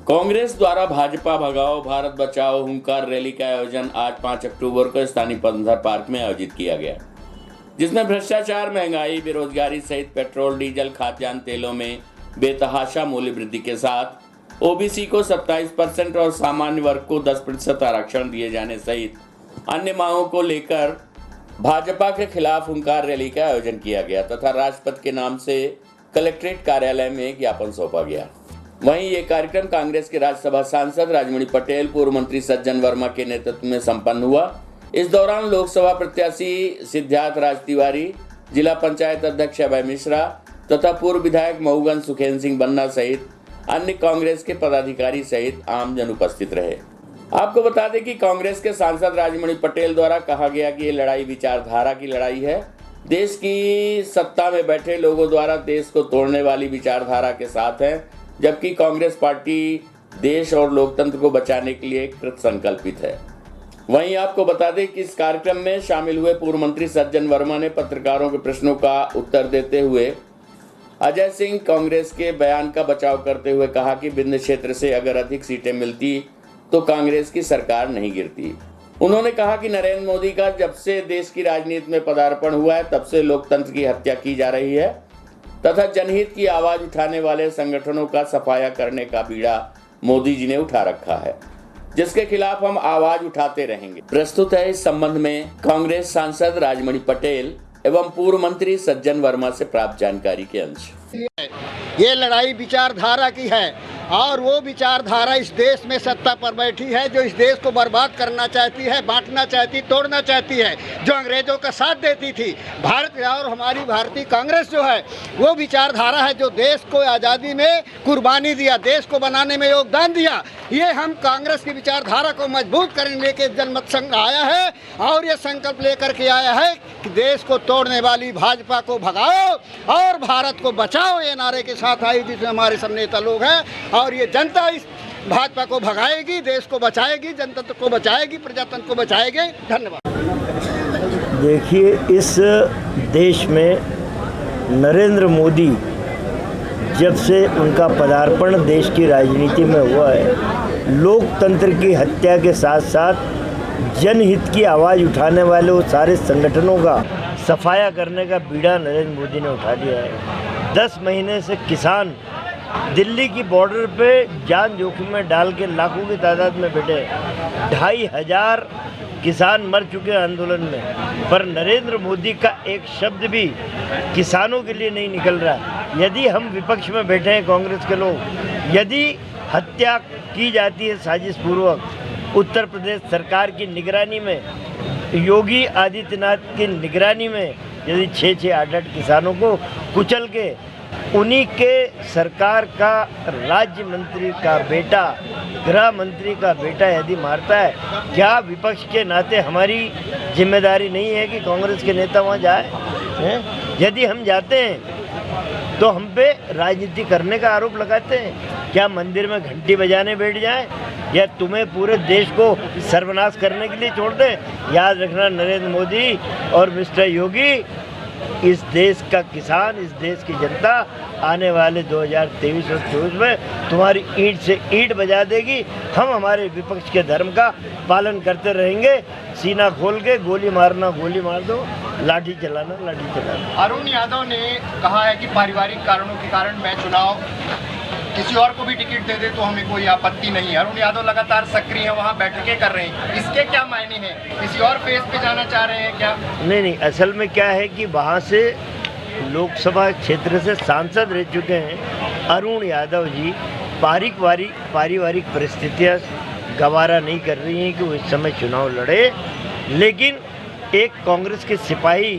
कांग्रेस द्वारा भाजपा भगाओ भारत बचाओ हुंकार रैली का आयोजन आज 5 अक्टूबर को स्थानीय पंथर पार्क में आयोजित किया गया, जिसमें भ्रष्टाचार, महंगाई, बेरोजगारी सहित पेट्रोल, डीजल, खाद्यान्न तेलों में बेतहाशा मूल्य वृद्धि के साथ ओबीसी को 27% और सामान्य वर्ग को 10% आरक्षण दिए जाने सहित अन्य मांगों को लेकर भाजपा के खिलाफ हुंकार रैली का आयोजन किया गया तथा राष्ट्रपति के नाम से कलेक्ट्रेट कार्यालय में ज्ञापन सौंपा गया। वहीं ये कार्यक्रम कांग्रेस के राज्यसभा सांसद राजमणि पटेल, पूर्व मंत्री सज्जन वर्मा के नेतृत्व में संपन्न हुआ। इस दौरान लोकसभा प्रत्याशी सिद्धार्थ राज तिवारी, जिला पंचायत अध्यक्ष अभय मिश्रा तथा पूर्व विधायक मऊगंज सुखेंद्र सिंह बन्ना सहित अन्य कांग्रेस के पदाधिकारी सहित आमजन उपस्थित रहे। आपको बता दें कि कांग्रेस के सांसद राजमणि पटेल द्वारा कहा गया कि ये लड़ाई विचारधारा की लड़ाई है। देश की सत्ता में बैठे लोगों द्वारा देश को तोड़ने वाली विचारधारा के साथ है, जबकि कांग्रेस पार्टी देश और लोकतंत्र को बचाने के लिए कृत संकल्पित है। वहीं आपको बता दें कि इस कार्यक्रम में शामिल हुए पूर्व मंत्री सज्जन वर्मा ने पत्रकारों के प्रश्नों का उत्तर देते हुए अजय सिंह कांग्रेस के बयान का बचाव करते हुए कहा कि विंध्य क्षेत्र से अगर अधिक सीटें मिलती तो कांग्रेस की सरकार नहीं गिरती। उन्होंने कहा कि नरेंद्र मोदी का जब से देश की राजनीति में पदार्पण हुआ है तब से लोकतंत्र की हत्या की जा रही है तथा जनहित की आवाज उठाने वाले संगठनों का सफाया करने का बीड़ा मोदी जी ने उठा रखा है, जिसके खिलाफ हम आवाज उठाते रहेंगे। प्रस्तुत है इस संबंध में कांग्रेस सांसद राजमणि पटेल एवं पूर्व मंत्री सज्जन वर्मा से प्राप्त जानकारी के अंश। ये लड़ाई विचारधारा की है और वो विचारधारा इस देश में सत्ता पर बैठी है जो इस देश को बर्बाद करना चाहती है, बांटना चाहती, तोड़ना चाहती है, जो अंग्रेजों का साथ देती थी। भारत और हमारी भारतीय कांग्रेस जो है वो विचारधारा है जो देश को आज़ादी में कुर्बानी दिया, देश को बनाने में योगदान दिया। ये हम कांग्रेस की विचारधारा को मजबूत करने लेके जनमत संघ आया है और ये संकल्प लेकर के आया है कि देश को तोड़ने वाली भाजपा को भगाओ और भारत को बचाओ। ये नारे के साथ आई जिसमें हमारे सब नेता लोग हैं और ये जनता इस भाजपा को भगाएगी, देश को बचाएगी, जनतंत्र को बचाएगी, प्रजातंत्र को बचाएगी। धन्यवाद। देखिए, इस देश में नरेंद्र मोदी जब से उनका पदार्पण देश की राजनीति में हुआ है, लोकतंत्र की हत्या के साथ साथ जनहित की आवाज़ उठाने वाले वो सारे संगठनों का सफाया करने का बीड़ा नरेंद्र मोदी ने उठा लिया है। 10 महीने से किसान दिल्ली की बॉर्डर पे जान जोखिम में डाल के लाखों की तादाद में बैठे, 2,500 किसान मर चुके हैं आंदोलन में, पर नरेंद्र मोदी का एक शब्द भी किसानों के लिए नहीं निकल रहा। यदि हम विपक्ष में बैठे हैं कांग्रेस के लोग, यदि हत्या की जाती है साजिश पूर्वक उत्तर प्रदेश सरकार की निगरानी में, योगी आदित्यनाथ की निगरानी में, यदि 6-6, 8-8 किसानों को कुचल के उन्हीं के सरकार का राज्य मंत्री का बेटा, गृह मंत्री का बेटा यदि मारता है, क्या विपक्ष के नाते हमारी जिम्मेदारी नहीं है कि कांग्रेस के नेता वहाँ जाए? यदि हम जाते हैं तो हम पे राजनीति करने का आरोप लगाते हैं। क्या मंदिर में घंटी बजाने बैठ जाएं या तुम्हें पूरे देश को सर्वनाश करने के लिए छोड़ दें? याद रखना नरेंद्र मोदी और मिस्टर योगी, इस देश का किसान, इस देश की जनता आने वाले 2023 और 2024 में तुम्हारी ईंट से ईंट बजा देगी। हम हमारे विपक्ष के धर्म का पालन करते रहेंगे। सीना खोल के गोली मारना गोली मार दो, लाठी चलाना लाठी चलाना। अरुण यादव ने कहा है कि पारिवारिक कारणों के कारण मैं चुनाव किसी और को भी टिकट दे दे तो हमें कोई आपत्ति नहीं है। अरुण यादव लगातार सक्रिय है, वहाँ बैठकें कर रहे हैं, इसके क्या मायने हैं? किसी और फेज पे जाना चाह रहे हैं क्या? नहीं, असल में क्या है कि वहाँ से लोकसभा क्षेत्र से सांसद रह चुके हैं अरुण यादव जी। पारिवारिक परिस्थितियाँ गवारा नहीं कर रही हैं कि वो इस समय चुनाव लड़े, लेकिन एक कांग्रेस के सिपाही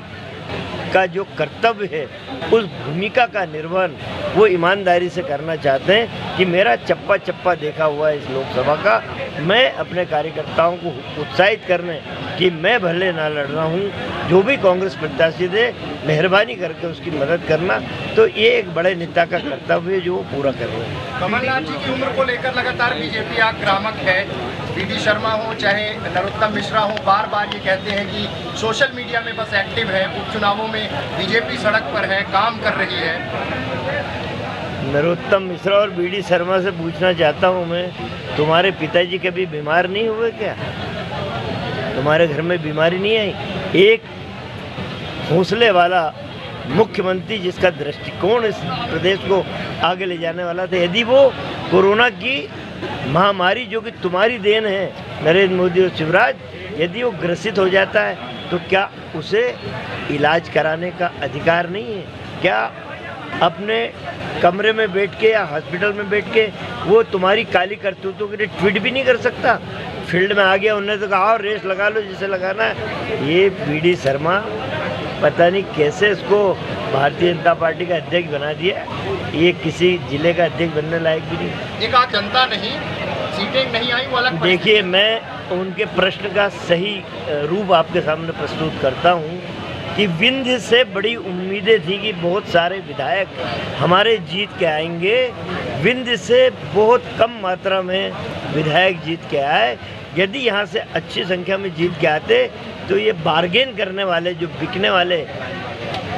का जो कर्तव्य है उस भूमिका का निर्वहन वो ईमानदारी से करना चाहते हैं कि मेरा चप्पा चप्पा देखा हुआ है इस लोकसभा का। मैं अपने कार्यकर्ताओं को उत्साहित करने कि मैं भले ना लड़ रहा हूँ, जो भी कांग्रेस प्रत्याशी दे मेहरबानी करके उसकी मदद करना, तो ये एक बड़े नेता का कर्तव्य है जो वो पूरा कर रहे हैं। कमलनाथ जी की उम्र को लेकर लगातार बीजेपी आक्रामक है। वीडी शर्मा हो चाहे नरोत्तम मिश्रा हो, बार बार ये कहते हैं कि सोशल मीडिया में बस एक्टिव है, उपचुनावों में बीजेपी सड़क पर है, काम कर रही है। नरोत्तम मिश्रा और बीडी शर्मा से पूछना चाहता हूँ मैं, तुम्हारे पिताजी कभी बीमार नहीं हुए क्या? तुम्हारे घर में बीमारी नहीं आई? एक हौसले वाला मुख्यमंत्री जिसका दृष्टिकोण इस प्रदेश को आगे ले जाने वाला था, यदि वो कोरोना की महामारी जो कि तुम्हारी देन है नरेंद्र मोदी और शिवराज, यदि वो ग्रसित हो जाता है तो क्या उसे इलाज कराने का अधिकार नहीं है? क्या अपने कमरे में बैठ के या हॉस्पिटल में बैठ के वो तुम्हारी काली करतूतों के लिए ट्वीट भी नहीं कर सकता? फील्ड में आ गया, उन्होंने तो कहा और रेस लगा लो जिसे लगाना है। ये बीडी शर्मा पता नहीं कैसे इसको भारतीय जनता पार्टी का अध्यक्ष बना दिया, ये किसी जिले का अध्यक्ष बनने लायक भी नहीं। एक आध जनता नहीं, सीटें नहीं आई, वो अलग। देखिए, मैं उनके प्रश्न का सही रूप आपके सामने प्रस्तुत करता हूँ कि विंध्य से बड़ी उम्मीदें थी कि बहुत सारे विधायक हमारे जीत के आएंगे। विंध्य से बहुत कम मात्रा में विधायक जीत के आए। यदि यहाँ से अच्छी संख्या में जीत के आते तो ये बार्गेन करने वाले, जो बिकने वाले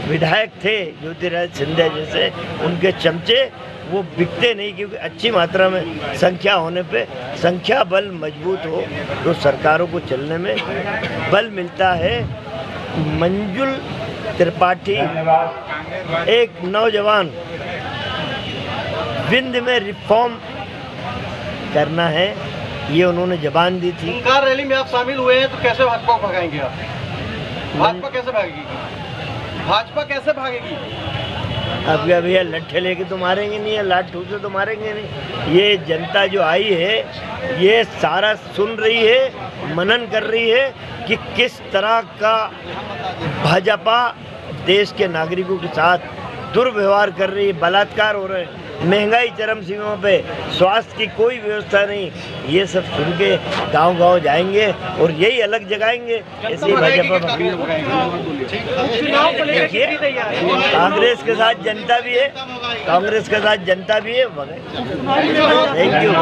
विधायक थे ज्योतिरादित्य सिंधिया जैसे, उनके चमचे वो बिकते नहीं, क्योंकि अच्छी मात्रा में संख्या होने पे संख्या बल मजबूत हो तो सरकारों को चलने में बल मिलता है। मंजुल त्रिपाठी एक नौजवान, विंध्य में रिफॉर्म करना है, ये उन्होंने जबान दी थी। कार रैली में आप शामिल हुए हैं तो कैसे भाजपा को भगाएंगे आप? भाजपा कैसे भागेगी? भाजपा कैसे भागेगी? अब क्या भैया, लट्ठे लेके तो मारेंगे नहीं, या लाठ ठूस से तो मारेंगे नहीं। ये जनता जो आई है ये सारा सुन रही है, मनन कर रही है कि किस तरह का भाजपा देश के नागरिकों के साथ दुर्व्यवहार कर रही है, बलात्कार हो रहे हैं, महंगाई चरम सीमा पे, स्वास्थ्य की कोई व्यवस्था नहीं। ये सब सुन के गांव-गांव जाएंगे और यही अलग जगाएंगे। ऐसे ही भाजपा कांग्रेस के साथ जनता भी है, कांग्रेस के साथ जनता भी है। Thank you.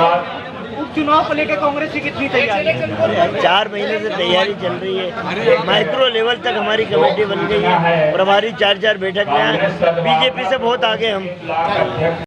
उपचुनाव को लेकर कांग्रेस की कितनी तैयारी है? 4 महीने से तैयारी चल रही है। माइक्रो लेवल तक हमारी कमेटी बन गई है, प्रभारी 4-4 बैठक में हैं। बीजेपी से बहुत आगे हम।